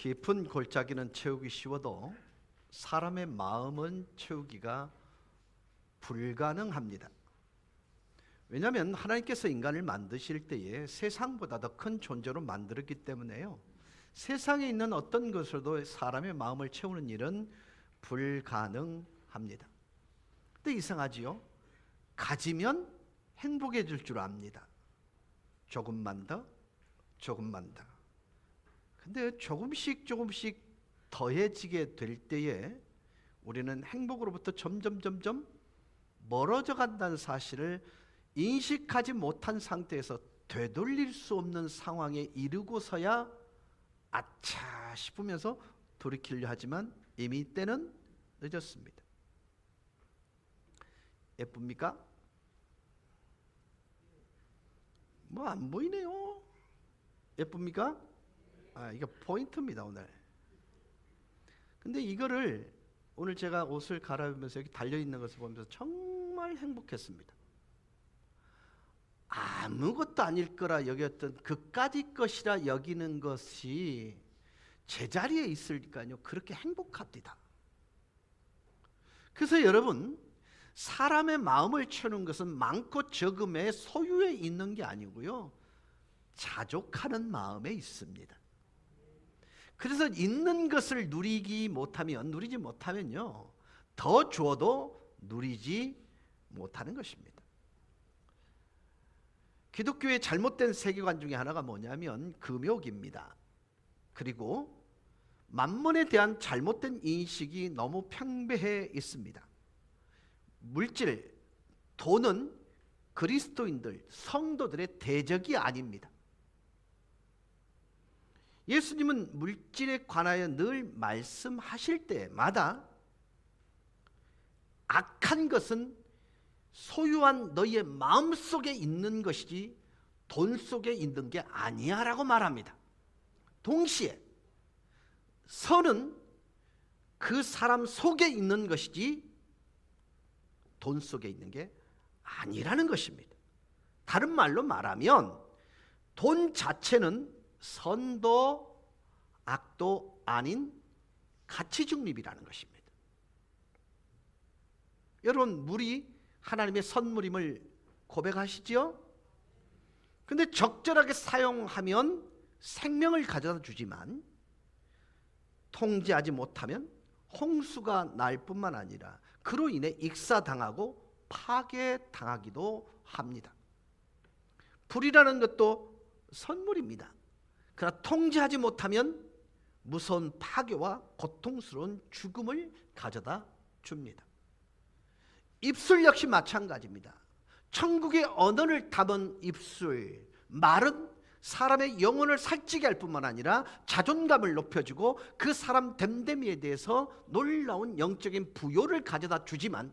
깊은 골짜기는 채우기 쉬워도 사람의 마음은 채우기가 불가능합니다. 왜냐하면 하나님께서 인간을 만드실 때에 세상보다 더 큰 존재로 만들었기 때문에요. 세상에 있는 어떤 것으로도 사람의 마음을 채우는 일은 불가능합니다. 근데 이상하지요? 가지면 행복해질 줄 압니다. 조금만 더, 조금만 더. 근데 조금씩 더해지게 될 때에 우리는 행복으로부터 점점 멀어져 간다는 사실을 인식하지 못한 상태에서 되돌릴 수 없는 상황에 이르고서야 아차 싶으면서 돌이키려 하지만 이미 때는 늦었습니다. 예쁩니까? 뭐 안 보이네요. 예쁩니까? 이게 포인트입니다 오늘. 근데 이거를 오늘 제가 옷을 갈아입으면서 여기 달려있는 것을 보면서 정말 행복했습니다. 아무것도 아닐 거라 여겼던 그까짓 것이라 여기는 것이 제자리에 있으니까요 그렇게 행복합니다. 그래서 여러분, 사람의 마음을 채우는 것은 많고 적음의 소유에 있는 게 아니고요 자족하는 마음에 있습니다. 그래서 있는 것을 누리지 못하면요 더 주어도 누리지 못하는 것입니다. 기독교의 잘못된 세계관 중에 하나가 뭐냐면 금욕입니다. 그리고 만문에 대한 잘못된 인식이 너무 평배해 있습니다. 물질, 돈은 그리스도인들, 성도들의 대적이 아닙니다. 예수님은 물질에 관하여 늘 말씀하실 때마다 악한 것은 소유한 너희의 마음속에 있는 것이지 돈 속에 있는 게 아니야 라고 말합니다. 동시에 선은 그 사람 속에 있는 것이지 돈 속에 있는 게 아니라는 것입니다. 다른 말로 말하면 돈 자체는 선도 악도 아닌 가치 중립이라는 것입니다. 여러분, 물이 하나님의 선물임을 고백하시죠? 근데 적절하게 사용하면 생명을 가져다 주지만 통제하지 못하면 홍수가 날 뿐만 아니라 그로 인해 익사당하고 파괴당하기도 합니다. 불이라는 것도 선물입니다. 그러나 통제하지 못하면 무서운 파괴와 고통스러운 죽음을 가져다 줍니다. 입술 역시 마찬가지입니다. 천국의 언어를 담은 입술, 말은 사람의 영혼을 살찌게 할 뿐만 아니라 자존감을 높여주고 그 사람 됨됨이에 대해서 놀라운 영적인 부요를 가져다 주지만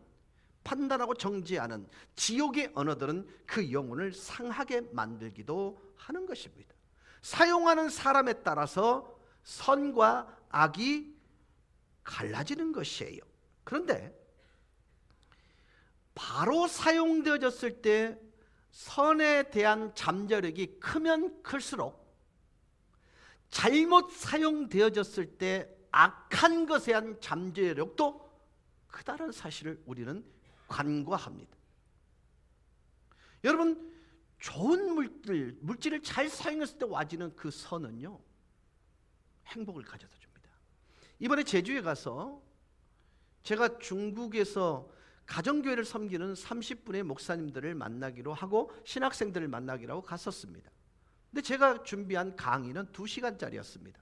판단하고 정죄하는 지옥의 언어들은 그 영혼을 상하게 만들기도 하는 것입니다. 사용하는 사람에 따라서 선과 악이 갈라지는 것이에요. 그런데 바로 사용되어졌을 때 선에 대한 잠재력이 크면 클수록 잘못 사용되어졌을 때 악한 것에 대한 잠재력도 크다는 사실을 우리는 간과합니다. 여러분, 좋은 물질을 잘 사용했을 때 와지는 그 선은요 행복을 가져다 줍니다. 이번에 제주에 가서 제가 중국에서 가정교회를 섬기는 30분의 목사님들을 만나기로 하고 신학생들을 만나기로 하고 갔었습니다. 근데 제가 준비한 강의는 2시간짜리였습니다.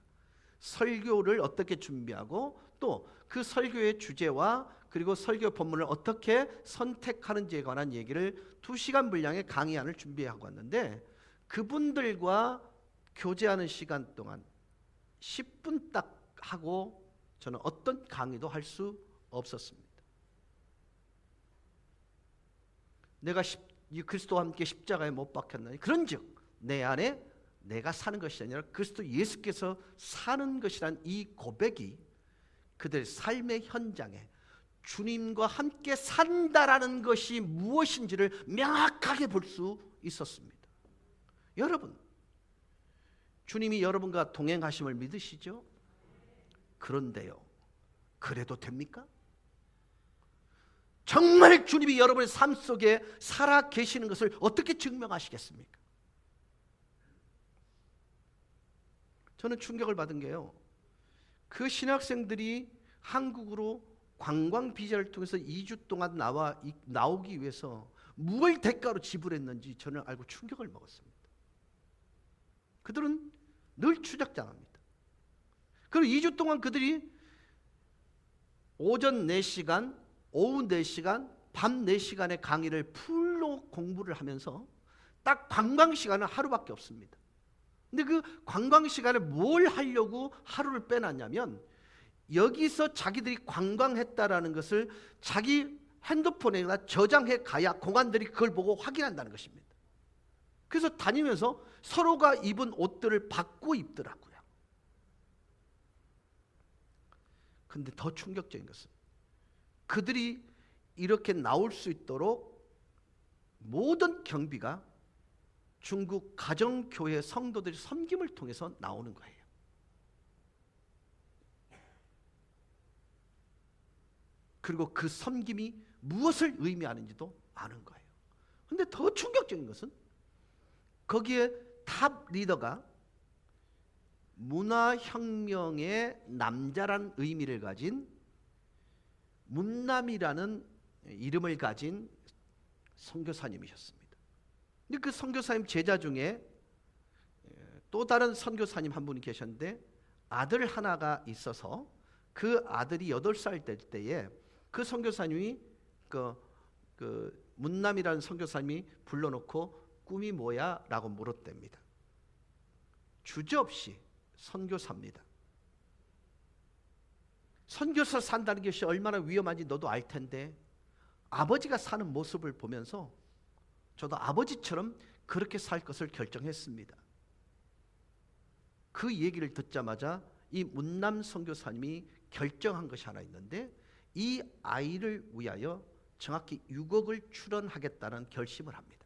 설교를 어떻게 준비하고 또 그 설교의 주제와 그리고 설교 본문을 어떻게 선택하는지에 관한 얘기를 2시간 분량의 강의안을 준비하고 왔는데 그분들과 교제하는 시간 동안 10분 딱 하고 저는 어떤 강의도 할 수 없었습니다. 내가 그리스도와 함께 십자가에 못 박혔나니 그런즉 내 안에 내가 사는 것이 아니라 그리스도 예수께서 사는 것이란 이 고백이 그들의 삶의 현장에 주님과 함께 산다라는 것이 무엇인지를 명확하게 볼 수 있었습니다. 여러분, 주님이 여러분과 동행하심을 믿으시죠? 그런데요, 그래도 됩니까? 정말 주님이 여러분의 삶 속에 살아 계시는 것을 어떻게 증명하시겠습니까? 저는 충격을 받은 게요, 그 신학생들이 한국으로 관광 비자를 통해서 2주 동안 나오기 위해서 무엇을 대가로 지불했는지 저는 알고 충격을 먹었습니다. 그들은 늘 추적당합니다. 그리고 2주 동안 그들이 오전 4시간, 오후 4시간, 밤 4시간의 강의를 풀로 공부를 하면서 딱 관광 시간은 하루밖에 없습니다. 근데 그 관광 시간에 뭘 하려고 하루를 빼놨냐면, 여기서 자기들이 관광했다라는 것을 자기 핸드폰에다 저장해 가야 공안들이 그걸 보고 확인한다는 것입니다. 그래서 다니면서 서로가 입은 옷들을 바꾸고 입더라고요. 근데 더 충격적인 것은, 그들이 이렇게 나올 수 있도록 모든 경비가 중국 가정교회 성도들의 섬김을 통해서 나오는 거예요. 그리고 그 섬김이 무엇을 의미하는지도 아는 거예요. 그런데 더 충격적인 것은, 거기에 탑 리더가 문화혁명의 남자란 의미를 가진 문남이라는 이름을 가진 선교사님이셨습니다. 근데 그 선교사님 제자 중에 또 다른 선교사님 한 분이 계셨는데, 아들 하나가 있어서 그 아들이 8살 될 때에 그 선교사님이 그 문남이라는 선교사님이 불러놓고 꿈이 뭐야? 라고 물었답니다. 주저없이 선교사입니다. 선교사 산다는 것이 얼마나 위험한지 너도 알 텐데, 아버지가 사는 모습을 보면서 저도 아버지처럼 그렇게 살 것을 결정했습니다. 그 얘기를 듣자마자 이 문남 선교사님이 결정한 것이 하나 있는데, 이 아이를 위하여 정확히 6억을 출원하겠다는 결심을 합니다.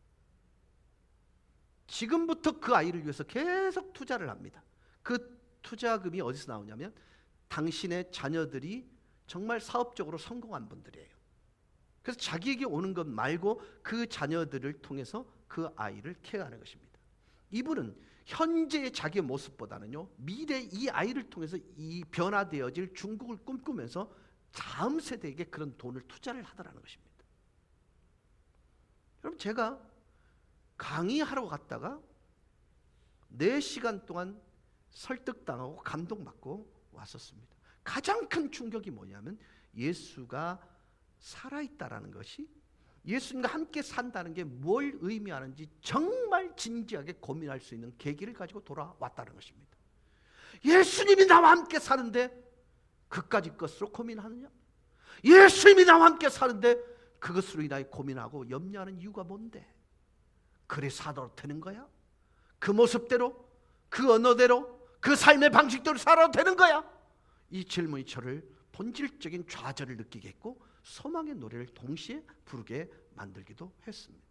지금부터 그 아이를 위해서 계속 투자를 합니다. 그 투자금이 어디서 나오냐면, 당신의 자녀들이 정말 사업적으로 성공한 분들이에요. 그래서 자기에게 오는 것 말고 그 자녀들을 통해서 그 아이를 케어하는 것입니다. 이분은 현재의 자기의 모습보다는요, 미래 이 아이를 통해서 이 변화되어질 중국을 꿈꾸면서 다음 세대에게 그런 돈을 투자를 하더라는 것입니다. 여러분, 제가 강의하러 갔다가 4시간 동안 설득당하고 감동받고 왔었습니다. 가장 큰 충격이 뭐냐면, 예수가 살아있다라는 것이, 예수님과 함께 산다는 게 뭘 의미하는지 정말 진지하게 고민할 수 있는 계기를 가지고 돌아왔다는 것입니다. 예수님이 나와 함께 사는데 그까짓 것으로 고민하느냐? 예수님이 나와 함께 사는데 그것으로 인하여 고민하고 염려하는 이유가 뭔데? 그래 살아도 되는 거야? 그 모습대로, 그 언어대로, 그 삶의 방식대로 살아도 되는 거야? 이 질문이 저를 본질적인 좌절을 느끼게 했고, 소망의 노래를 동시에 부르게 만들기도 했습니다.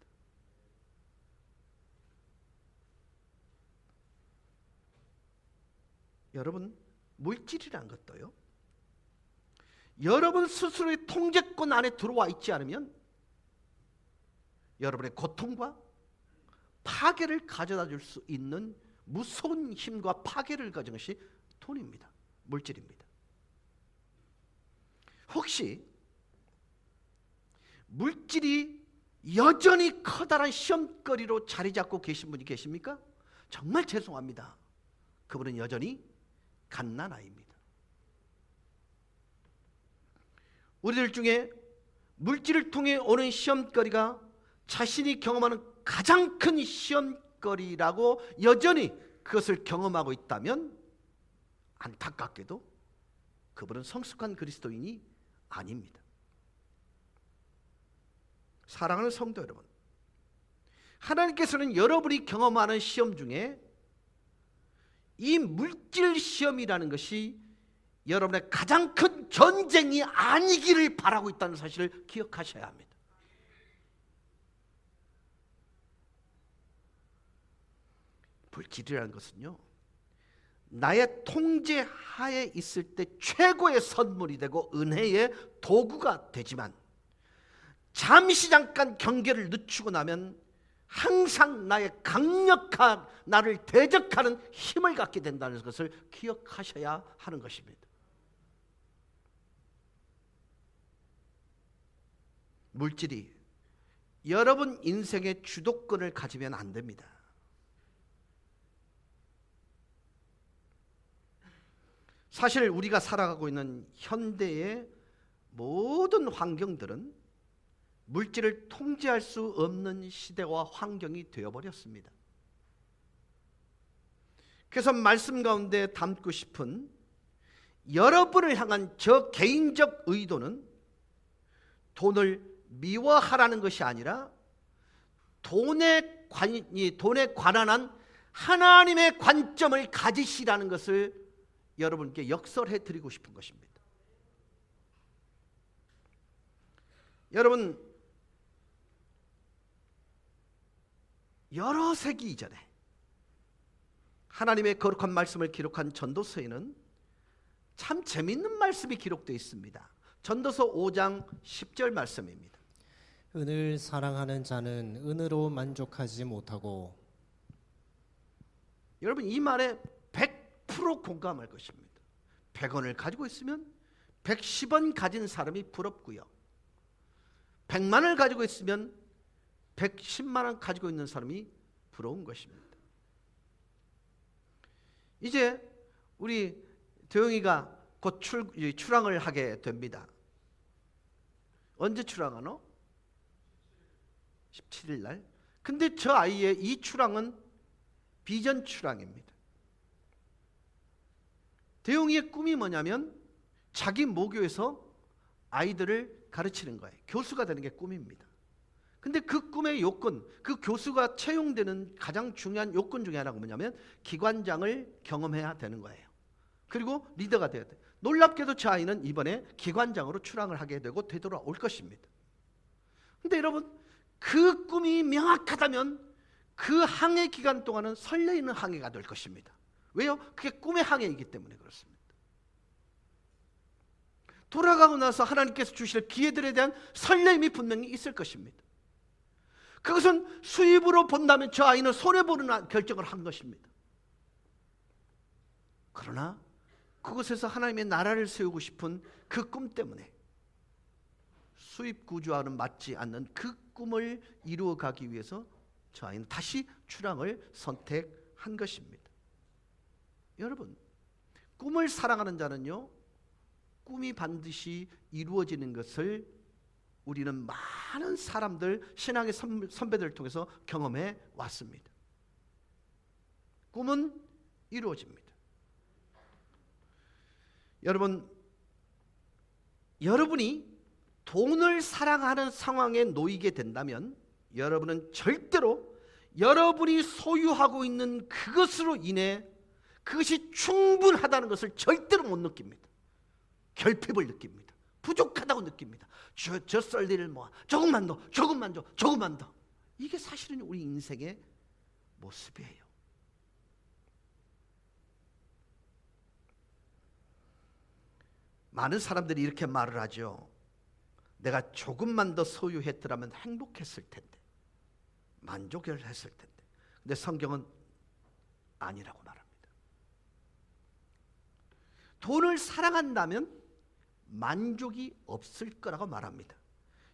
여러분, 물질이란 것도요, 여러분 스스로의 통제권 안에 들어와 있지 않으면 여러분의 고통과 파괴를 가져다 줄 수 있는 무서운 힘과 파괴를 가진 것이 돈입니다. 물질입니다. 혹시 물질이 여전히 커다란 시험거리로 자리 잡고 계신 분이 계십니까? 정말 죄송합니다. 그분은 여전히 갓난아이입니다. 우리들 중에 물질을 통해 오는 시험거리가 자신이 경험하는 가장 큰 시험거리라고 여전히 그것을 경험하고 있다면, 안타깝게도 그분은 성숙한 그리스도인이 아닙니다. 사랑하는 성도 여러분, 하나님께서는 여러분이 경험하는 시험 중에 이 물질 시험이라는 것이 여러분의 가장 큰 전쟁이 아니기를 바라고 있다는 사실을 기억하셔야 합니다. 물질이라는 것은요, 나의 통제 하에 있을 때 최고의 선물이 되고 은혜의 도구가 되지만 잠시 잠깐 경계를 늦추고 나면 항상 나의 강력한 나를 대적하는 힘을 갖게 된다는 것을 기억하셔야 하는 것입니다. 물질이 여러분 인생의 주도권을 가지면 안 됩니다. 사실 우리가 살아가고 있는 현대의 모든 환경들은 물질을 통제할 수 없는 시대와 환경이 되어버렸습니다. 그래서 말씀 가운데 담고 싶은 여러분을 향한 저 개인적 의도는 돈을 미워하라는 것이 아니라 돈에 관한 한 하나님의 관점을 가지시라는 것을 여러분께 역설해 드리고 싶은 것입니다. 여러분, 여러 세기 이전에 하나님의 거룩한 말씀을 기록한 전도서에는 참 재미있는 말씀이 기록되어 있습니다. 전도서 5장 10절 말씀입니다. 은을 사랑하는 자는 은으로 만족하지 못하고. 여러분, 이 말에 100% 공감할 것입니다. 100원을 가지고 있으면 110원 가진 사람이 부럽고요. 100만을 가지고 있으면 110만 원 가지고 있는 사람이 부러운 것입니다. 이제 우리 도영이가 곧 출항을 하게 됩니다. 언제 출항하노? 17일 날. 근데 저 아이의 이 출항은 비전 출항입니다. 대용이의 꿈이 뭐냐면 자기 모교에서 아이들을 가르치는 거예요. 교수가 되는 게 꿈입니다. 근데 그 꿈의 요건, 그 교수가 채용되는 가장 중요한 요건 중에 하나가 뭐냐면 기관장을 경험해야 되는 거예요. 그리고 리더가 되어야 돼요. 놀랍게도 저 아이는 이번에 기관장으로 출항을 하게 되고 되돌아올 것입니다. 근데 여러분, 그 꿈이 명확하다면 그 항해 기간 동안은 설레이는 항해가 될 것입니다. 왜요? 그게 꿈의 항해이기 때문에 그렇습니다. 돌아가고 나서 하나님께서 주실 기회들에 대한 설렘이 분명히 있을 것입니다. 그것은 수입으로 본다면 저 아이는 손해보는 결정을 한 것입니다. 그러나 그곳에서 하나님의 나라를 세우고 싶은 그 꿈 때문에 수입 구조와는 맞지 않는 그 꿈을 이루어가기 위해서 저 아이는 다시 출항을 선택한 것입니다. 여러분, 꿈을 사랑하는 자는요, 꿈이 반드시 이루어지는 것을 우리는 많은 사람들, 신앙의 선배들을 통해서 경험해 왔습니다. 꿈은 이루어집니다. 여러분이 돈을 사랑하는 상황에 놓이게 된다면 여러분은 절대로 여러분이 소유하고 있는 그것으로 인해 그것이 충분하다는 것을 절대로 못 느낍니다. 결핍을 느낍니다. 부족하다고 느낍니다. 저 썰리를 모아 조금만 더, 조금만 더, 조금만 더. 이게 사실은 우리 인생의 모습이에요. 많은 사람들이 이렇게 말을 하죠. 내가 조금만 더 소유했더라면 행복했을 텐데, 만족을 했을 텐데. 근데 성경은 아니라고 말합니다. 돈을 사랑한다면 만족이 없을 거라고 말합니다.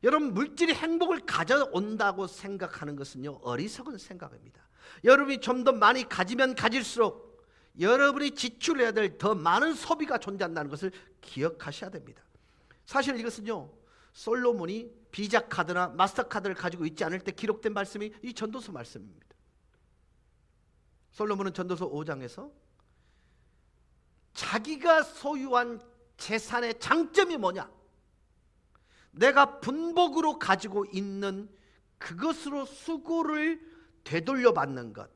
여러분, 물질이 행복을 가져온다고 생각하는 것은요, 어리석은 생각입니다. 여러분이 좀 더 많이 가지면 가질수록 여러분이 지출해야 될 더 많은 소비가 존재한다는 것을 기억하셔야 됩니다. 사실 이것은요, 솔로몬이 비자 카드나 마스터 카드를 가지고 있지 않을 때 기록된 말씀이 이 전도서 말씀입니다. 솔로몬은 전도서 5장에서 자기가 소유한 재산의 장점이 뭐냐? 내가 분복으로 가지고 있는 그것으로 수고를 되돌려 받는 것,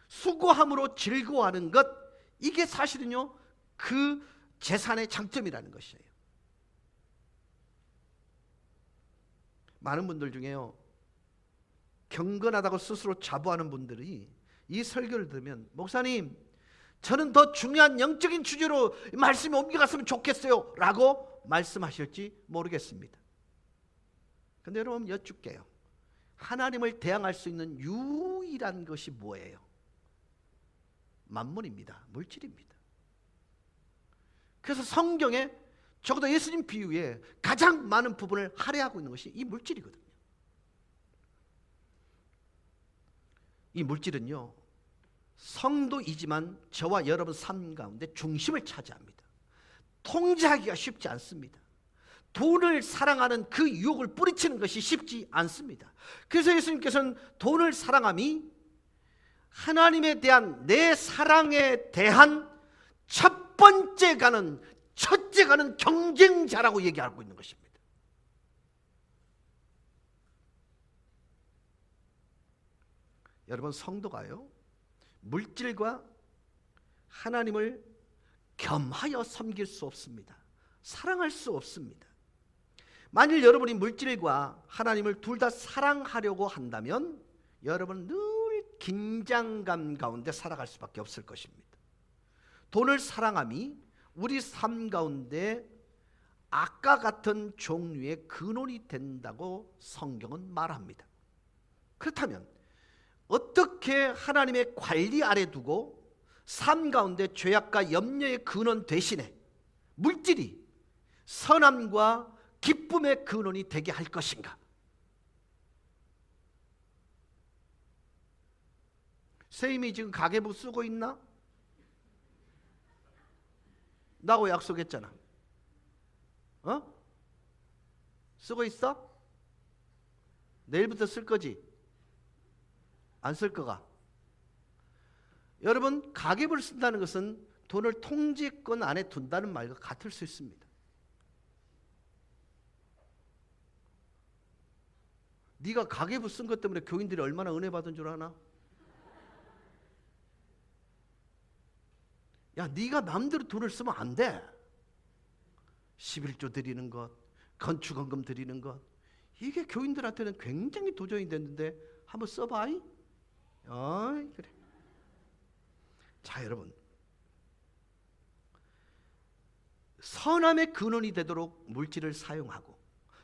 수고함으로 즐거워하는 것, 이게 사실은요, 그 재산의 장점이라는 것이에요. 많은 분들 중에요, 경건하다고 스스로 자부하는 분들이 이 설교를 들으면, 목사님, 저는 더 중요한 영적인 주제로 말씀이 옮겨갔으면 좋겠어요 라고 말씀하실지 모르겠습니다. 근데 여러분 여쭙게요. 하나님을 대항할 수 있는 유일한 것이 뭐예요? 만물입니다. 물질입니다. 그래서 성경에 적어도 예수님 비유에 가장 많은 부분을 할애하고 있는 것이 이 물질이거든요. 이 물질은요, 성도이지만 저와 여러분 삶 가운데 중심을 차지합니다. 통제하기가 쉽지 않습니다. 돈을 사랑하는 그 유혹을 뿌리치는 것이 쉽지 않습니다. 그래서 예수님께서는 돈을 사랑함이 하나님에 대한 내 사랑에 대한 첫째 가는 경쟁자라고 얘기하고 있는 것입니다. 여러분, 성도가요, 물질과 하나님을 겸하여 섬길 수 없습니다. 사랑할 수 없습니다. 만일 여러분이 물질과 하나님을 둘 다 사랑하려고 한다면 여러분 늘 긴장감 가운데 살아갈 수밖에 없을 것입니다. 돈을 사랑함이 우리 삶 가운데 악과 같은 종류의 근원이 된다고 성경은 말합니다. 그렇다면 어떻게 하나님의 관리 아래 두고 삶 가운데 죄악과 염려의 근원 대신에 물질이 선함과 기쁨의 근원이 되게 할 것인가? 세임이 지금 가계부 쓰고 있나? 나하고 약속했잖아. 쓰고 있어? 내일부터 쓸 거지? 안 쓸 거가? 여러분, 가계부를 쓴다는 것은 돈을 통제권 안에 둔다는 말과 같을 수 있습니다. 네가 가계부 쓴 것 때문에 교인들이 얼마나 은혜 받은 줄 아나? 야, 네가 마음대로 돈을 쓰면 안 돼. 11조 드리는 것, 건축헌금 드리는 것, 이게 교인들한테는 굉장히 도전이 됐는데 한번 써봐. 그래. 자, 여러분, 선함의 근원이 되도록 물질을 사용하고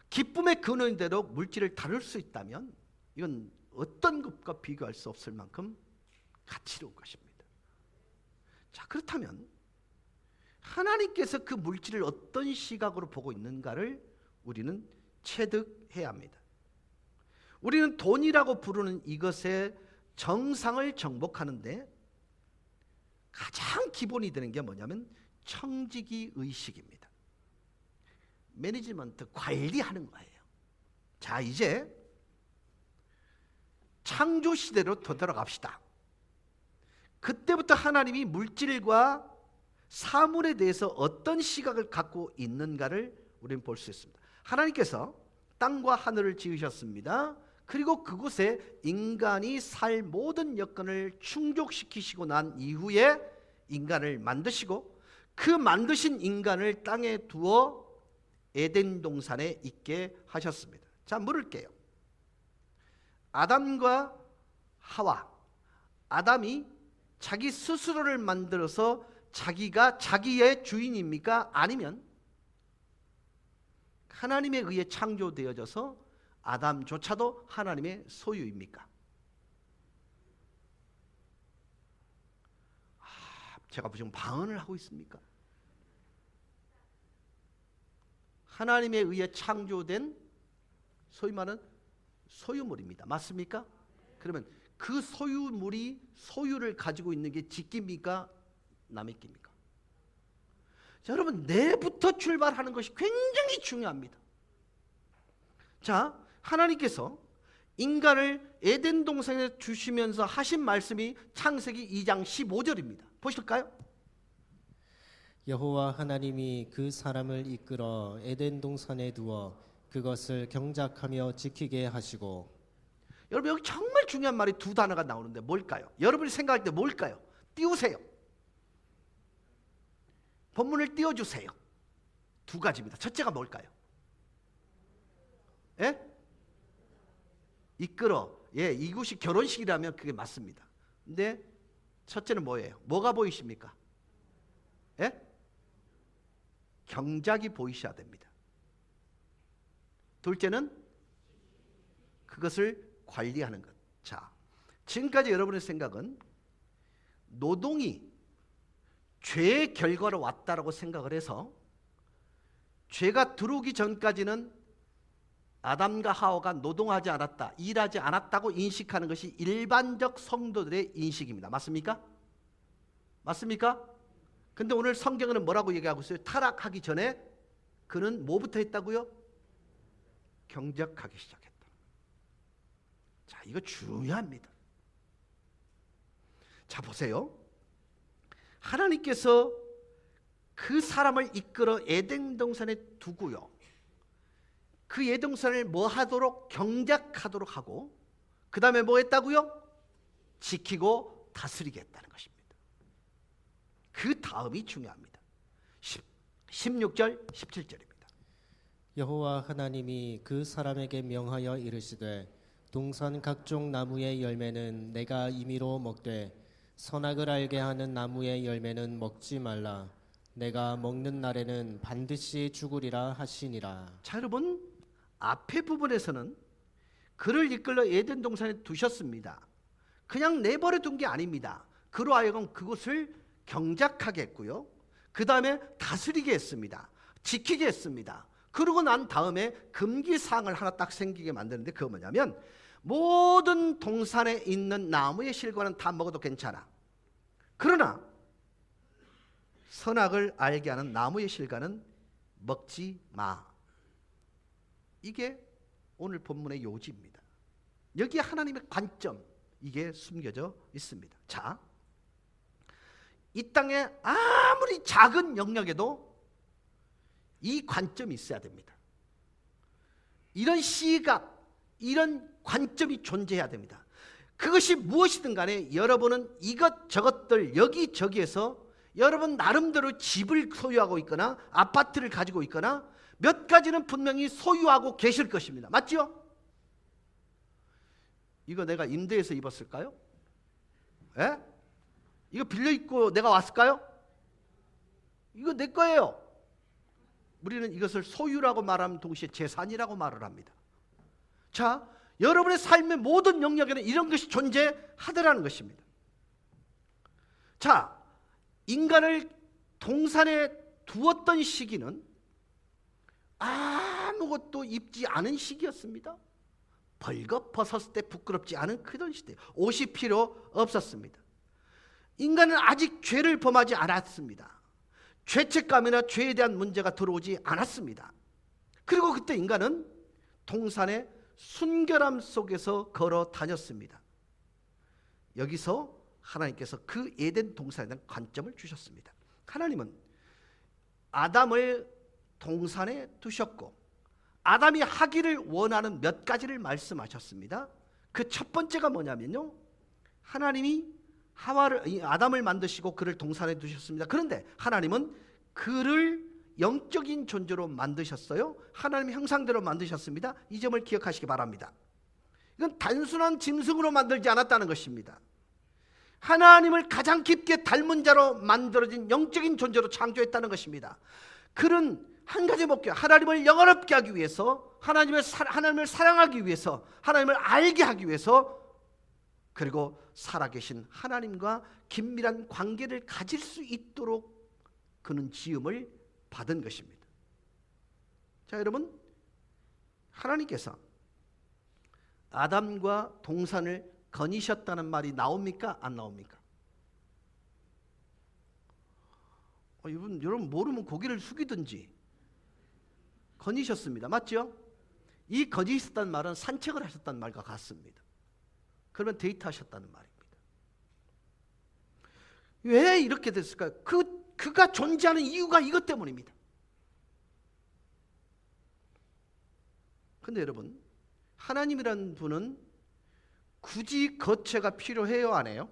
기쁨의 근원이 되도록 물질을 다룰 수 있다면 이건 어떤 것과 비교할 수 없을 만큼 가치로운 것입니다. 자, 그렇다면 하나님께서 그 물질을 어떤 시각으로 보고 있는가를 우리는 체득해야 합니다. 우리는 돈이라고 부르는 이것의 정상을 정복하는데 가장 기본이 되는 게 뭐냐면 청지기 의식입니다. 매니지먼트, 관리하는 거예요. 자, 이제 창조 시대로 되돌아갑시다. 그때부터 하나님이 물질과 사물에 대해서 어떤 시각을 갖고 있는가를 우리는 볼 수 있습니다. 하나님께서 땅과 하늘을 지으셨습니다. 그리고 그곳에 인간이 살 모든 여건을 충족시키시고 난 이후에 인간을 만드시고 그 만드신 인간을 땅에 두어 에덴 동산에 있게 하셨습니다. 자, 물을게요. 아담과 하와, 아담이 자기 스스로를 만들어서 자기가 자기의 주인입니까? 아니면 하나님에 의해 창조되어져서 아담조차도 하나님의 소유입니까? 제가 지금 방언을 하고 있습니까? 하나님에 의해 창조된 소위 말하는 소유물입니다. 맞습니까? 그러면 그 소유물이 소유를 가지고 있는 게 지 끼입니까? 남의 끼입니까? 자, 여러분, 내부터 출발하는 것이 굉장히 중요합니다. 자, 하나님께서 인간을 에덴 동산에 주시면서 하신 말씀이 창세기 2장 15절입니다. 보실까요? 여호와 하나님이 그 사람을 이끌어 에덴 동산에 두어 그것을 경작하며 지키게 하시고. 여러분, 여기 정말 중요한 말이 두 단어가 나오는데 뭘까요? 여러분이 생각할 때 뭘까요? 띄우세요. 본문을 띄워주세요. 두 가지입니다. 첫째가 뭘까요? 예? 이끌어. 예, 이곳이 결혼식이라면 그게 맞습니다. 근데 첫째는 뭐예요? 뭐가 보이십니까? 예? 경작이 보이셔야 됩니다. 둘째는 그것을 관리하는 것. 자, 지금까지 여러분의 생각은 노동이 죄의 결과로 왔다라고 생각을 해서 죄가 들어오기 전까지는 아담과 하와가 노동하지 않았다, 일하지 않았다고 인식하는 것이 일반적 성도들의 인식입니다. 맞습니까? 맞습니까? 근데 오늘 성경은 뭐라고 얘기하고 있어요? 타락하기 전에 그는 뭐부터 했다고요? 경작하기 시작했다. 자, 이거 중요합니다. 자, 보세요. 하나님께서 그 사람을 이끌어 에덴 동산에 두고요, 그 에덴 동산을 뭐 하도록? 경작하도록 하고, 그 다음에 뭐 했다고요? 지키고 다스리게 했다는 것입니다. 그 다음이 중요합니다. 16절 17절입니다. 여호와 하나님이 그 사람에게 명하여 이르시되 동산 각종 나무의 열매는 내가 임의로 먹되 선악을 알게 하는 나무의 열매는 먹지 말라. 내가 먹는 날에는 반드시 죽으리라 하시니라. 자, 여러분, 앞에 부분에서는 그를 이끌러 에덴 동산에 두셨습니다. 그냥 내버려 둔 게 아닙니다. 그로 하여금 그곳을 경작하게 했고요, 그 다음에 다스리게 했습니다. 지키게 했습니다. 그러고 난 다음에 금기사항을 하나 딱 생기게 만드는데, 그거 뭐냐면 모든 동산에 있는 나무의 실과는 다 먹어도 괜찮아. 그러나 선악을 알게 하는 나무의 실과는 먹지 마. 이게 오늘 본문의 요지입니다. 여기에 하나님의 관점, 이게 숨겨져 있습니다. 자, 이 땅에 아무리 작은 영역에도 이 관점이 있어야 됩니다. 이런 시각, 이런 관점이 존재해야 됩니다. 그것이 무엇이든 간에 여러분은 이것저것들 여기저기에서 여러분 나름대로 집을 소유하고 있거나 아파트를 가지고 있거나 몇 가지는 분명히 소유하고 계실 것입니다. 맞죠? 이거 내가 임대해서 입었을까요? 예? 이거 빌려 입고 내가 왔을까요? 이거 내 거예요. 우리는 이것을 소유라고 말하면 동시에 재산이라고 말을 합니다. 자, 여러분의 삶의 모든 영역에는 이런 것이 존재하더라는 것입니다. 자, 인간을 동산에 두었던 시기는 아무것도 입지 않은 시기였습니다. 벌거벗었을 때 부끄럽지 않은 그런 시대, 옷이 필요 없었습니다. 인간은 아직 죄를 범하지 않았습니다. 죄책감이나 죄에 대한 문제가 들어오지 않았습니다. 그리고 그때 인간은 동산의 순결함 속에서 걸어 다녔습니다. 여기서 하나님께서 그 에덴 동산에 대한 관점을 주셨습니다. 하나님은 아담을 동산에 두셨고 아담이 하기를 원하는 몇 가지를 말씀하셨습니다. 그 첫 번째가 뭐냐면요, 하나님이 아담을 만드시고 그를 동산에 두셨습니다. 그런데 하나님은 그를 영적인 존재로 만드셨어요. 하나님의 형상대로 만드셨습니다. 이 점을 기억하시기 바랍니다. 이건 단순한 짐승으로 만들지 않았다는 것입니다. 하나님을 가장 깊게 닮은 자로 만들어진 영적인 존재로 창조했다는 것입니다. 그는 한 가지 목표, 하나님을 영원롭게 하기 위해서, 하나님을 사랑하기 위해서, 하나님을 알게 하기 위해서, 그리고 살아계신 하나님과 긴밀한 관계를 가질 수 있도록 그는 지음을 받은 것입니다. 자, 여러분, 하나님께서 아담과 동산을 거니셨다는 말이 나옵니까? 안 나옵니까? 여러분 모르면 고개를 숙이든지. 거니셨습니다. 맞죠? 이 거니셨다는 말은 산책을 하셨다는 말과 같습니다. 그러면 데이트하셨다는 말입니다. 왜 이렇게 됐을까요? 그가 존재하는 이유가 이것 때문입니다. 근데 여러분, 하나님이라는 분은 굳이 거처가 필요해요, 안 해요?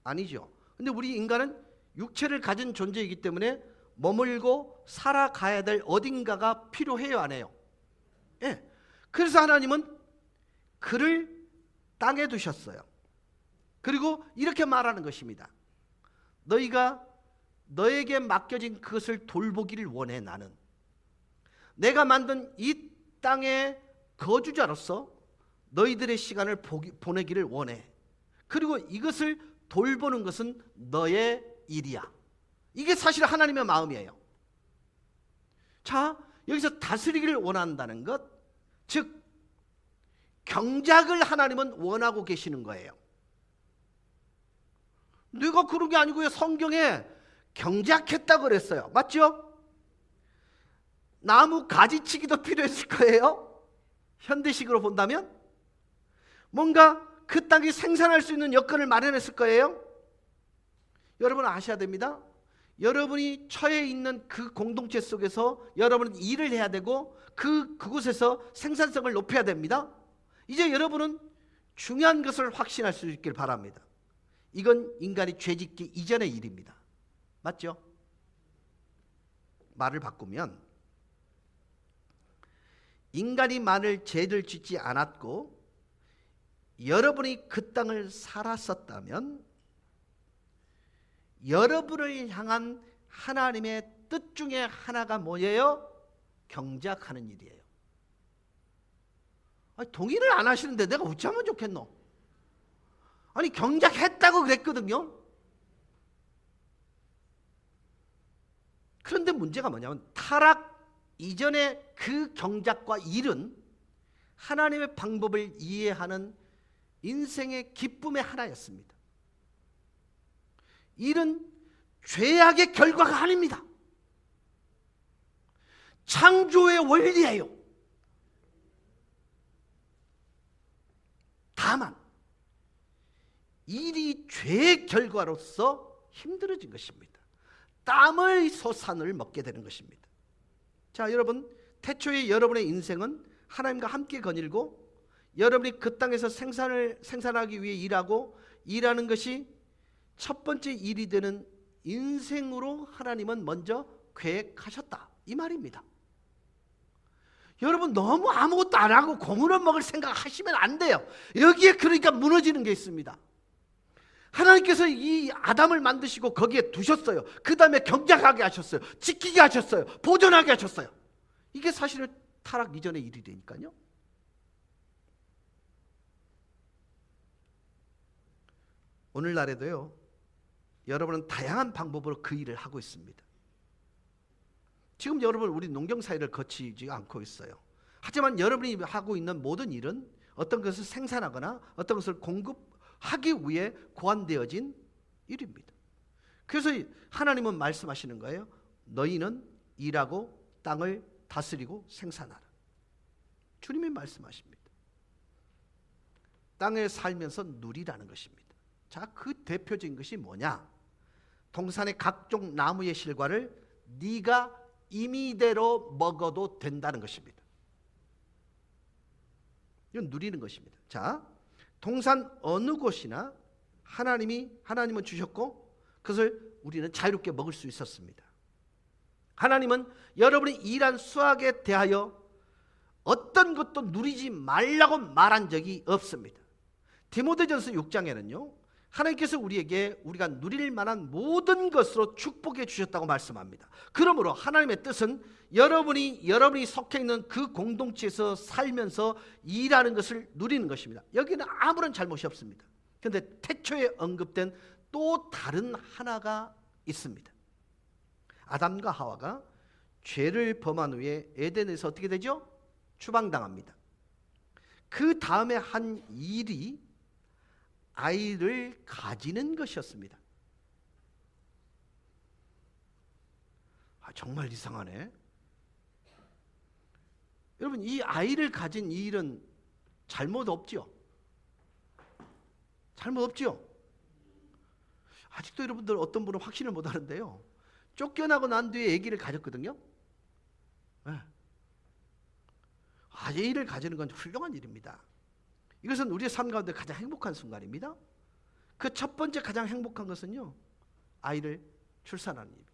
아니죠. 근데 우리 인간은 육체를 가진 존재이기 때문에 머물고 살아가야 될 어딘가가 필요해요, 안 해요? 예. 그래서 하나님은 그를 땅에 두셨어요. 그리고 이렇게 말하는 것입니다. 너희가 너에게 맡겨진 그것을 돌보기를 원해. 나는 내가 만든 이 땅의 거주자로서 너희들의 시간을 보내기를 원해. 그리고 이것을 돌보는 것은 너의 일이야. 이게 사실 하나님의 마음이에요. 자, 여기서 다스리기를 원한다는 것, 즉 경작을 하나님은 원하고 계시는 거예요. 내가 그런 게 아니고요. 성경에 경작했다고 그랬어요. 맞죠? 나무 가지치기도 필요했을 거예요. 현대식으로 본다면 뭔가 그 땅이 생산할 수 있는 여건을 마련했을 거예요. 여러분 아셔야 됩니다. 여러분이 처해 있는 그 공동체 속에서 여러분은 일을 해야 되고 그곳에서 생산성을 높여야 됩니다. 이제 여러분은 중요한 것을 확신할 수 있길 바랍니다. 이건 인간이 죄짓기 이전의 일입니다. 맞죠? 말을 바꾸면 인간이 만일 죄를 짓지 않았고 여러분이 그 땅을 살았었다면 여러분을 향한 하나님의 뜻 중에 하나가 뭐예요? 경작하는 일이에요. 아니, 동의를 안 하시는데 내가 어찌하면 좋겠노? 아니, 경작했다고 그랬거든요. 그런데 문제가 뭐냐면 타락 이전의 그 경작과 일은 하나님의 방법을 이해하는 인생의 기쁨의 하나였습니다. 일은 죄악의 결과가 아닙니다. 창조의 원리예요. 다만 일이 죄의 결과로서 힘들어진 것입니다. 땀의 소산을 먹게 되는 것입니다. 자, 여러분, 태초에 여러분의 인생은 하나님과 함께 거닐고 여러분이 그 땅에서 생산하기 위해 일하는 것이 첫 번째 일이 되는 인생으로 하나님은 먼저 계획하셨다, 이 말입니다. 여러분, 너무 아무것도 안 하고 고문을 먹을 생각하시면 안 돼요. 여기에 그러니까 무너지는 게 있습니다. 하나님께서 이 아담을 만드시고 거기에 두셨어요. 그 다음에 경작하게 하셨어요. 지키게 하셨어요. 보존하게 하셨어요. 이게 사실은 타락 이전의 일이 되니까요. 오늘날에도요, 여러분은 다양한 방법으로 그 일을 하고 있습니다. 지금 여러분, 우리 농경사회를 거치지 않고 있어요. 하지만 여러분이 하고 있는 모든 일은 어떤 것을 생산하거나 어떤 것을 공급하기 위해 고안되어진 일입니다. 그래서 하나님은 말씀하시는 거예요. 너희는 일하고 땅을 다스리고 생산하라. 주님이 말씀하십니다. 땅에 살면서 누리라는 것입니다. 자, 그 대표적인 것이 뭐냐? 동산의 각종 나무의 실과를 네가 임의대로 먹어도 된다는 것입니다. 이건 누리는 것입니다. 자, 동산 어느 곳이나 하나님은 주셨고 그것을 우리는 자유롭게 먹을 수 있었습니다. 하나님은 여러분이 일한 수확에 대하여 어떤 것도 누리지 말라고 말한 적이 없습니다. 디모데전서 6장에는요, 하나님께서 우리가 누릴 만한 모든 것으로 축복해 주셨다고 말씀합니다. 그러므로 하나님의 뜻은 여러분이 속해 있는 그 공동체에서 살면서 일하는 것을 누리는 것입니다. 여기는 아무런 잘못이 없습니다. 그런데 태초에 언급된 또 다른 하나가 있습니다. 아담과 하와가 죄를 범한 후에 에덴에서 어떻게 되죠? 추방당합니다. 그 다음에 한 일이 아이를 가지는 것이었습니다. 정말 이상하네. 여러분, 이 아이를 가진 이 일은 잘못 없지요? 잘못 없지요? 아직도 여러분들 어떤 분은 확신을 못 하는데요, 쫓겨나고 난 뒤에 아기를 가졌거든요. 네. 아이를 가지는 건 훌륭한 일입니다. 이것은 우리의 삶 가운데 가장 행복한 순간입니다. 그 첫 번째 가장 행복한 것은요, 아이를 출산하는 일입니다.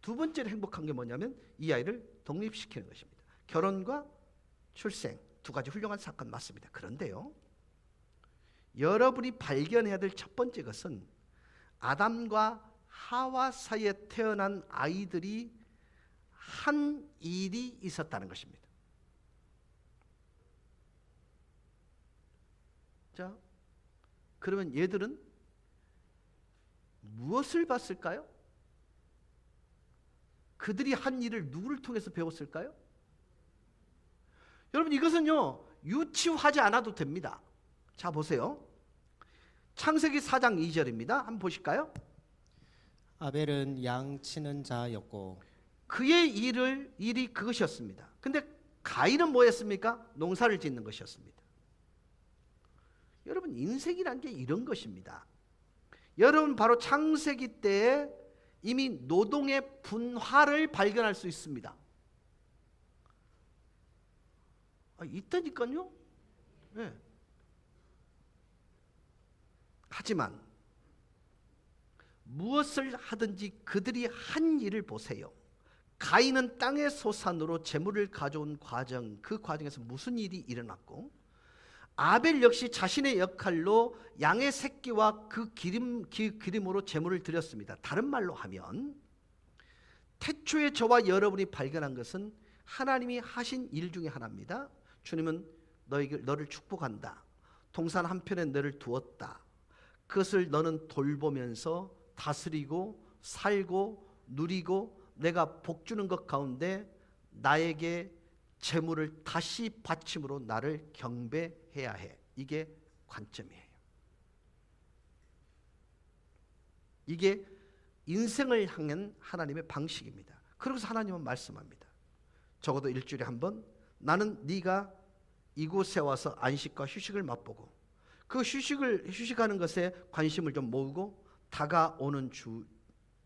두 번째로 행복한 게 뭐냐면 이 아이를 독립시키는 것입니다. 결혼과 출생, 두 가지 훌륭한 사건 맞습니다. 그런데요, 여러분이 발견해야 될 첫 번째 것은 아담과 하와 사이에 태어난 아이들이 한 일이 있었다는 것입니다. 자, 그러면 얘들은 무엇을 봤을까요? 그들이 한 일을 누구를 통해서 배웠을까요? 여러분, 이것은요 유치하지 않아도 됩니다. 자, 보세요. 창세기 4장 2절입니다. 한번 보실까요? 아벨은 양 치는 자였고 그의 일이 그것이었습니다. 근데 가인은 뭐였습니까? 농사를 짓는 것이었습니다. 여러분, 인생이란 게 이런 것입니다. 여러분, 바로 창세기 때에 이미 노동의 분화를 발견할 수 있습니다. 있다니까요. 네. 하지만 무엇을 하든지 그들이 한 일을 보세요. 가인은 땅의 소산으로 재물을 가져온 과정, 그 과정에서 무슨 일이 일어났고, 아벨 역시 자신의 역할로 양의 새끼와 그 기름으로 재물을 드렸습니다. 다른 말로 하면 태초에 저와 여러분이 발견한 것은 하나님이 하신 일 중에 하나입니다. 주님은 너를 축복한다. 동산 한편에 너를 두었다. 그것을 너는 돌보면서 다스리고 살고 누리고 내가 복주는 것 가운데 나에게 재물을 다시 바침으로 나를 경배해야 해. 이게 관점이에요. 이게 인생을 향한 하나님의 방식입니다. 그러고서 하나님은 말씀합니다. 적어도 일주일에 한 번 나는 네가 이곳에 와서 안식과 휴식을 맛보고 그 휴식하는 것에 관심을 좀 모으고 다가오는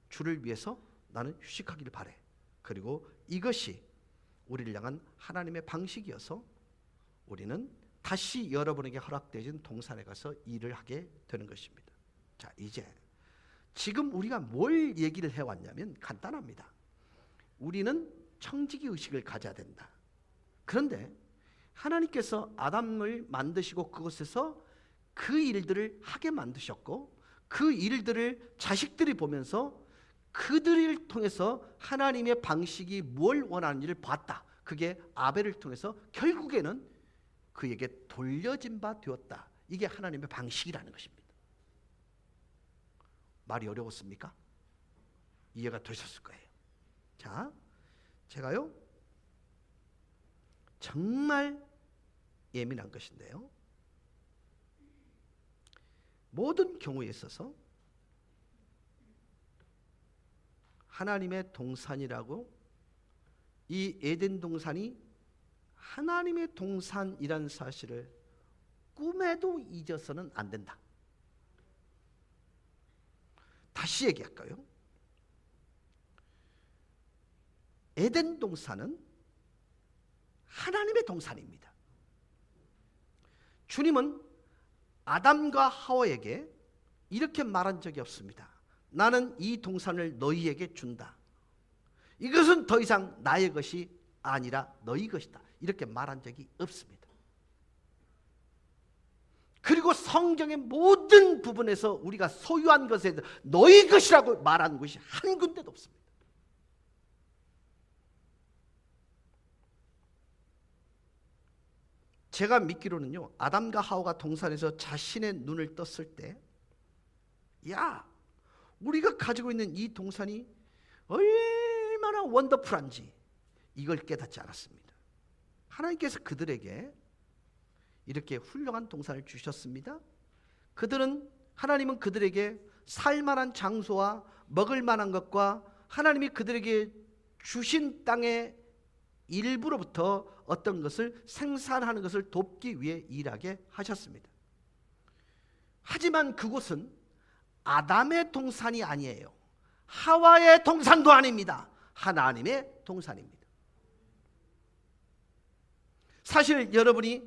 주를 위해서 나는 휴식하기를 바래. 그리고 이것이 우리를 향한 하나님의 방식이어서 우리는 다시 여러분에게 허락되어진 동산에 가서 일을 하게 되는 것입니다. 자, 이제 지금 우리가 뭘 얘기를 해왔냐면 간단합니다. 우리는 청지기 의식을 가져야 된다. 그런데 하나님께서 아담을 만드시고 그곳에서 그 일들을 하게 만드셨고 그 일들을 자식들이 보면서 그들을 통해서 하나님의 방식이 뭘 원하는지를 봤다. 그게 아벨을 통해서 결국에는 그에게 돌려진 바 되었다. 이게 하나님의 방식이라는 것입니다. 말이 어려웠습니까? 이해가 되셨을 거예요. 자, 제가요 정말 예민한 것인데요, 모든 경우에 있어서 하나님의 동산이라고, 이 에덴 동산이 하나님의 동산이라는 사실을 꿈에도 잊어서는 안 된다. 다시 얘기할까요? 에덴 동산은 하나님의 동산입니다. 주님은 아담과 하와에게 이렇게 말한 적이 없습니다. 나는 이 동산을 너희에게 준다. 이것은 더 이상 나의 것이 아니라 너희 것이다. 이렇게 말한 적이 없습니다. 그리고 성경의 모든 부분에서 우리가 소유한 것에 대해서 너희 것이라고 말한 것이 한 군데도 없습니다. 제가 믿기로는요, 아담과 하와가 동산에서 자신의 눈을 떴을 때, 야, 우리가 가지고 있는 이 동산이 얼마나 원더풀한지 이걸 깨닫지 않았습니다. 하나님께서 그들에게 이렇게 훌륭한 동산을 주셨습니다. 하나님은 그들에게 살만한 장소와 먹을 만한 것과 하나님이 그들에게 주신 땅의 일부로부터 어떤 것을 생산하는 것을 돕기 위해 일하게 하셨습니다. 하지만 그곳은 아담의 동산이 아니에요. 하와의 동산도 아닙니다. 하나님의 동산입니다. 사실 여러분이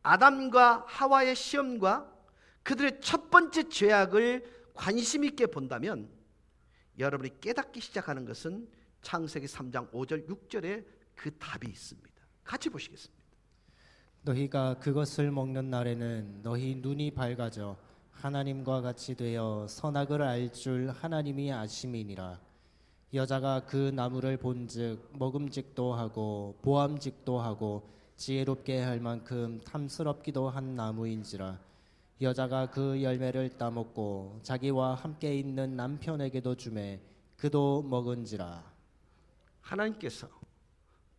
아담과 하와의 시험과 그들의 첫 번째 죄악을 관심 있게 본다면 여러분이 깨닫기 시작하는 것은 창세기 3장 5절 6절에 그 답이 있습니다. 같이 보시겠습니다. 너희가 그것을 먹는 날에는 너희 눈이 밝아져 하나님과 같이 되어 선악을 알 줄 하나님이 아심이니라. 여자가 그 나무를 본즉 먹음직도 하고 보암직도 하고 지혜롭게 할 만큼 탐스럽기도 한 나무인지라. 여자가 그 열매를 따먹고 자기와 함께 있는 남편에게도 주매 그도 먹은지라. 하나님께서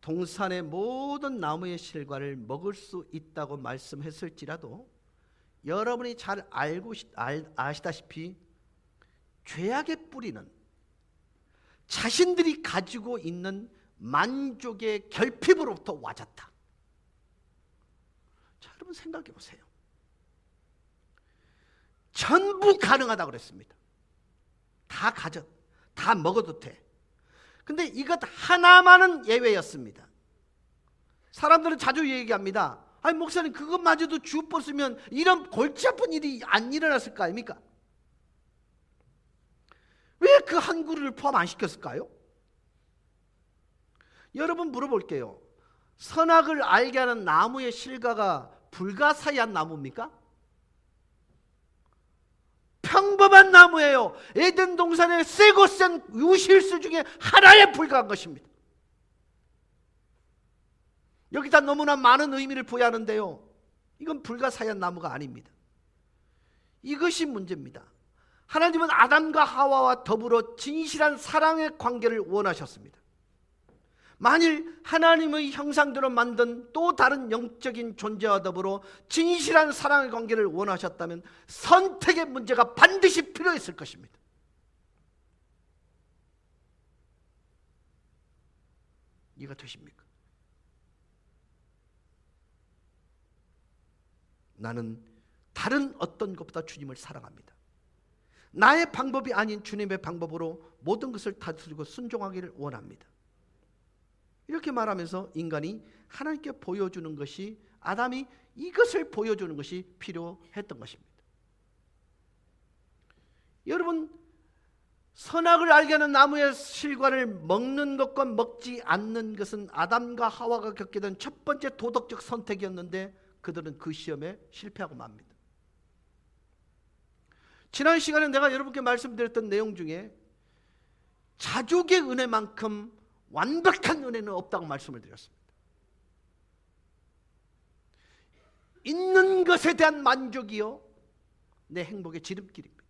동산의 모든 나무의 실과를 먹을 수 있다고 말씀했을지라도 여러분이 잘 아시다시피 죄악의 뿌리는 자신들이 가지고 있는 만족의 결핍으로부터 와졌다. 자, 여러분 생각해 보세요. 전부 가능하다고 그랬습니다. 다 먹어도 돼. 근데 이것 하나만은 예외였습니다. 사람들은 자주 얘기합니다. 아니 목사님, 그것마저도 주었으면 이런 골치 아픈 일이 안 일어났을 거 아닙니까? 왜 그 한 그루를 포함 안 시켰을까요? 여러분 물어볼게요. 선악을 알게 하는 나무의 실과가 불가사의한 나무입니까? 평범한 나무예요. 에덴 동산의 세고 센 유실수 중에 하나에 불과한 것입니다. 여기다 너무나 많은 의미를 부여하는데요, 이건 불가사의한 나무가 아닙니다. 이것이 문제입니다. 하나님은 아담과 하와와 더불어 진실한 사랑의 관계를 원하셨습니다. 만일 하나님의 형상대로 만든 또 다른 영적인 존재와 더불어 진실한 사랑의 관계를 원하셨다면 선택의 문제가 반드시 필요했을 것입니다. 이해가 되십니까? 나는 다른 어떤 것보다 주님을 사랑합니다. 나의 방법이 아닌 주님의 방법으로 모든 것을 다스리고 순종하기를 원합니다. 이렇게 말하면서 인간이 하나님께 보여주는 것이, 아담이 이것을 보여주는 것이 필요했던 것입니다. 여러분, 선악을 알게 하는 나무의 실과를 먹는 것과 먹지 않는 것은 아담과 하와가 겪게 된 첫 번째 도덕적 선택이었는데 그들은 그 시험에 실패하고 맙니다. 지난 시간에 내가 여러분께 말씀드렸던 내용 중에 자족의 은혜만큼 완벽한 은혜는 없다고 말씀을 드렸습니다. 있는 것에 대한 만족이요, 내 행복의 지름길입니다.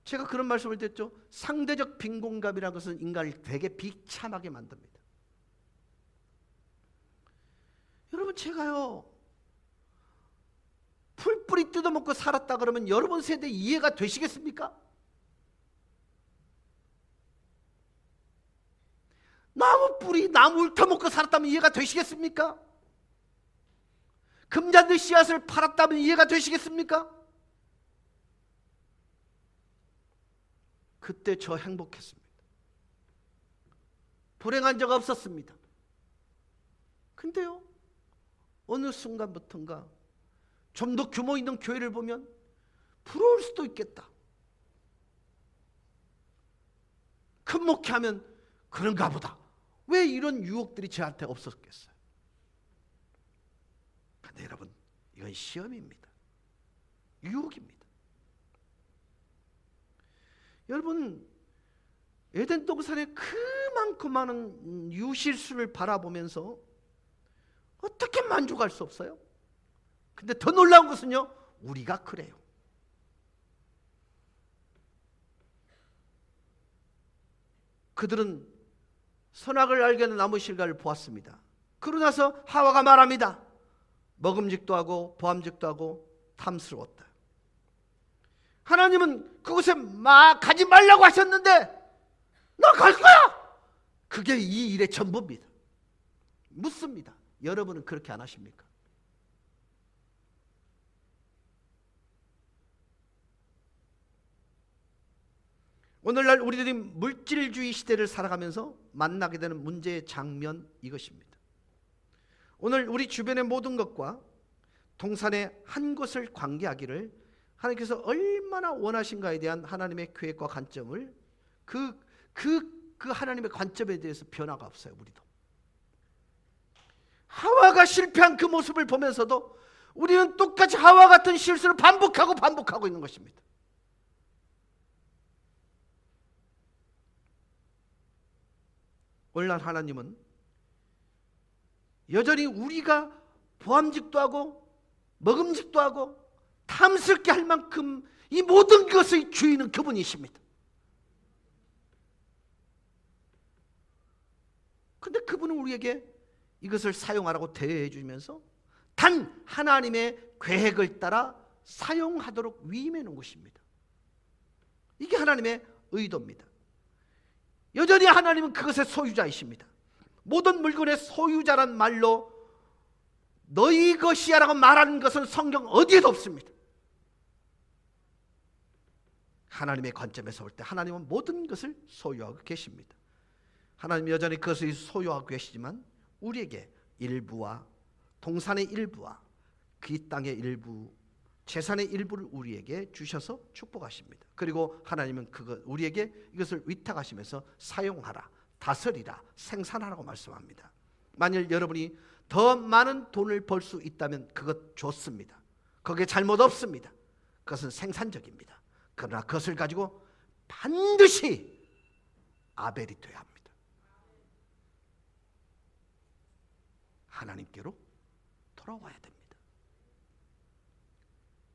제가 그런 말씀을 드렸죠. 상대적 빈곤감이라는 것은 인간을 되게 비참하게 만듭니다. 여러분, 제가요 풀뿌리 뜯어먹고 살았다 그러면 여러분 세대 이해가 되시겠습니까? 나무 뿌리, 나무 훑어먹고 살았다면 이해가 되시겠습니까? 금잔디 씨앗을 팔았다면 이해가 되시겠습니까? 그때 저 행복했습니다. 불행한 적 없었습니다. 근데요, 어느 순간부터인가 좀 더 규모 있는 교회를 보면 부러울 수도 있겠다. 큰 목회하면 그런가 보다. 왜 이런 유혹들이 저한테 없었겠어요? 근데 여러분, 이건 시험입니다. 유혹입니다. 여러분, 에덴 동산의 그만큼 많은 유실수를 바라보면서 어떻게 만족할 수 없어요? 근데 더 놀라운 것은요, 우리가 그래요. 그들은 선악을 알게 하는 나무 실과를 보았습니다. 그러고 나서 하와가 말합니다. 먹음직도 하고 보암직도 하고 탐스러웠다. 하나님은 그곳에 가지 말라고 하셨는데 나 갈 거야. 그게 이 일의 전부입니다. 묻습니다. 여러분은 그렇게 안 하십니까? 오늘날 우리들이 물질주의 시대를 살아가면서 만나게 되는 문제의 장면, 이것입니다. 오늘 우리 주변의 모든 것과 동산의 한 곳을 관계하기를 하나님께서 얼마나 원하신가에 대한 하나님의 계획과 관점을, 그 하나님의 관점에 대해서 변화가 없어요. 우리도 하와가 실패한 그 모습을 보면서도 우리는 똑같이 하와 같은 실수를 반복하고 있는 것입니다. 오늘날 하나님은 여전히 우리가 보암직도 하고 먹음직도 하고 탐스럽게 할 만큼 이 모든 것의 주인은 그분이십니다. 그런데 그분은 우리에게 이것을 사용하라고 대여해 주면서 단 하나님의 계획을 따라 사용하도록 위임해 놓은 것입니다. 이게 하나님의 의도입니다. 여전히 하나님은 그것의 소유자이십니다. 모든 물건의 소유자란 말로 너희 것이야 라고 말하는 것은 성경 어디에도 없습니다. 하나님의 관점에서 볼 때 하나님은 모든 것을 소유하고 계십니다. 하나님은 여전히 그것을 소유하고 계시지만 우리에게 일부와 동산의 일부와 그 땅의 일부, 재산의 일부를 우리에게 주셔서 축복하십니다. 그리고 하나님은 우리에게 이것을 위탁하시면서 사용하라, 다스리라, 생산하라고 말씀합니다. 만일 여러분이 더 많은 돈을 벌 수 있다면 그것 좋습니다. 거기에 잘못 없습니다. 그것은 생산적입니다. 그러나 그것을 가지고 반드시 아벨이 되어야 합니다. 하나님께로 돌아와야 됩니다.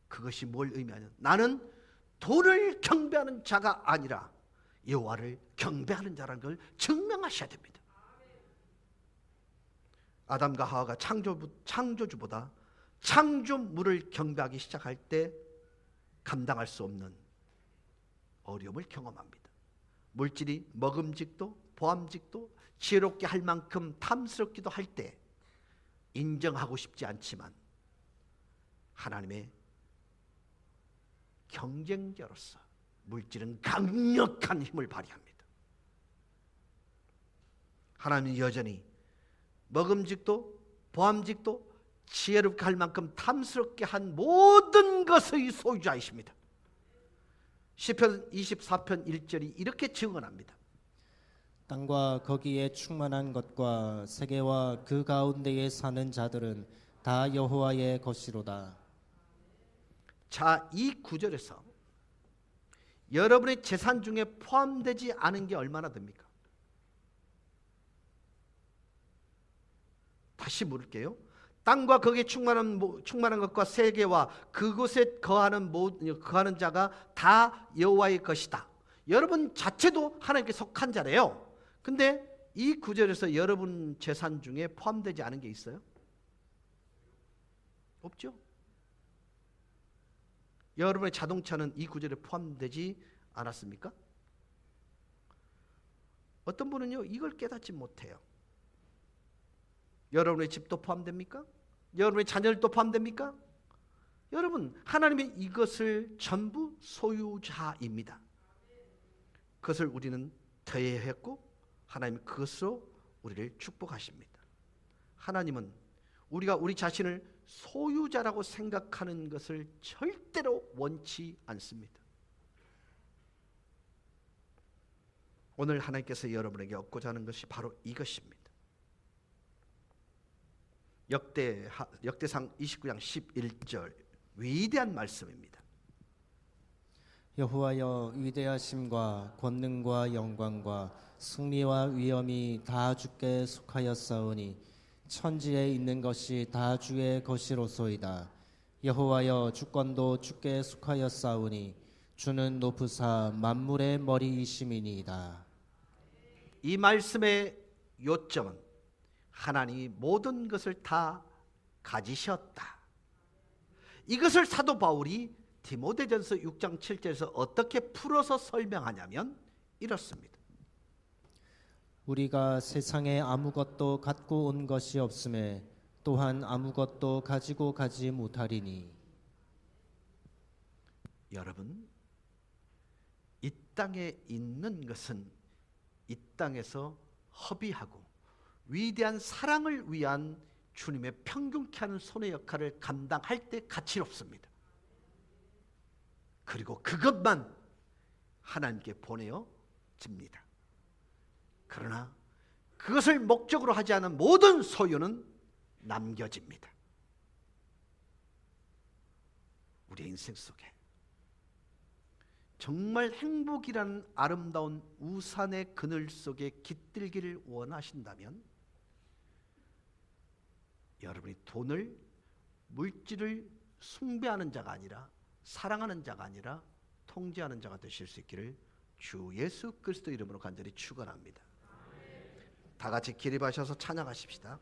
그것이 뭘 의미하냐? 나는 돈을 경배하는 자가 아니라 여호와를 경배하는 자라는 걸 증명하셔야 됩니다. 아담과 하와가 창조주보다 창조물을 경배하기 시작할 때 감당할 수 없는 어려움을 경험합니다. 물질이 먹음직도 보암직도 지혜롭게 할 만큼 탐스럽기도 할 때 인정하고 싶지 않지만 하나님의 경쟁자로서 물질은 강력한 힘을 발휘합니다. 하나님은 여전히 먹음직도 보암직도 지혜롭게 할 만큼 탐스럽게 한 모든 것의 소유자이십니다. 시편 24편 1절이 이렇게 증언합니다. 땅과 거기에 충만한 것과 세계와 그 가운데에 사는 자들은 다 여호와의 것이로다. 자, 이 구절에서 여러분의 재산 중에 포함되지 않은 게 얼마나 됩니까? 다시 물을게요. 땅과 거기에 충만한 것과 세계와 그곳에 거하는 자가 다 여호와의 것이다. 여러분 자체도 하나님께 속한 자래요. 근데 이 구절에서 여러분 재산 중에 포함되지 않은 게 있어요? 없죠? 여러분의 자동차는 이 구절에 포함되지 않았습니까? 어떤 분은요 이걸 깨닫지 못해요. 여러분의 집도 포함됩니까? 여러분의 자녀들도 포함됩니까? 여러분 하나님이 이것을 전부 소유자입니다. 그것을 우리는 대여했고 하나님은 그것으로 우리를 축복하십니다. 하나님은 우리가 우리 자신을 소유자라고 생각하는 것을 절대로 원치 않습니다. 오늘 하나님께서 여러분에게 얻고자 하는 것이 바로 이것입니다. 역대상 29장 11절 위대한 말씀입니다. 여호와여, 위대하심과 권능과 영광과 승리와 위엄이 다 주께 속하였사오니 천지에 있는 것이 다 주의 것이로소이다. 여호와여, 주권도 주께 속하였사오니 주는 높으사 만물의 머리이심이니이다. 이 말씀의 요점은 하나님이 모든 것을 다 가지셨다. 이것을 사도 바울이 디모데전서 6장 7절에서 어떻게 풀어서 설명하냐면 이렇습니다. 우리가 세상에 아무것도 갖고 온 것이 없음에 또한 아무것도 가지고 가지 못하리니. 여러분, 이 땅에 있는 것은 이 땅에서 허비하고 위대한 사랑을 위한 주님의 평균케 하는 손의 역할을 감당할 때 가치롭습니다. 그리고 그것만 하나님께 보내어집니다. 그러나 그것을 목적으로 하지 않은 모든 소유는 남겨집니다. 우리의 인생 속에 정말 행복이라는 아름다운 우산의 그늘 속에 깃들기를 원하신다면 여러분이 돈을, 물질을 숭배하는 자가 아니라, 사랑하는 자가 아니라 통제하는 자가 되실 수 있기를 주 예수 그리스도 이름으로 간절히 축원합니다. 다 같이 기립하셔서 찬양하십시다.